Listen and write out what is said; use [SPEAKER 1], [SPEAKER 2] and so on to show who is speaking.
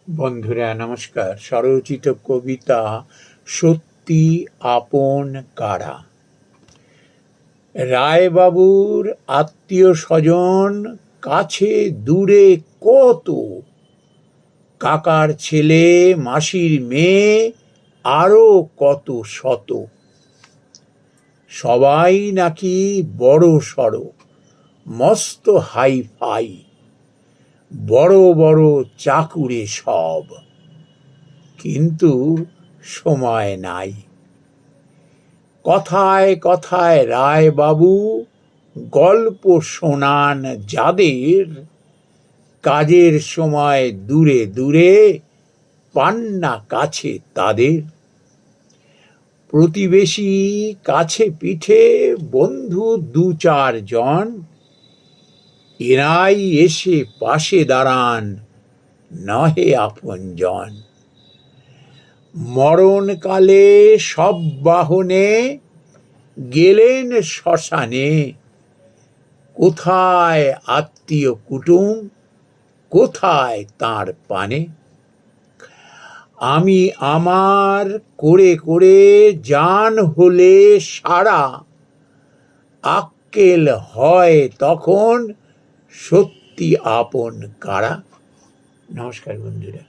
[SPEAKER 1] বন্ধুরা নমস্কার। স্বরচিত কবিতা সত্যি আপন কারা। রায়বাবুর আত্মীয় স্বজন কাছে দূরে কত, কাকার ছেলে মাসির মেয়ে আরো কত শত। সবাই নাকি বড় সড়ো, মস্ত হাই ফাই, বড় বড় চাকুরে সব, কিন্তু সময় নাই। কথায় কথায় রায়বাবু গল্প শোনান যাদের, কাজের সময় দূরে দূরে পান না কাছে তাদের। প্রতিবেশী কাছে পিঠে বন্ধু দু চার জন, এরাই এসে পাশে দাঁড়ান, নহে আপনজন। মরণকালে সব বাহনে গেলেন শ্মশানে, কোথায় আত্মীয় কুটুম, কোথায় তাঁর পানে। আমি আমার করে করে জান হলে সারা, আক্কেল হয় তখন সত্যি আপন কারা। নমস্কার বন্ধুরা।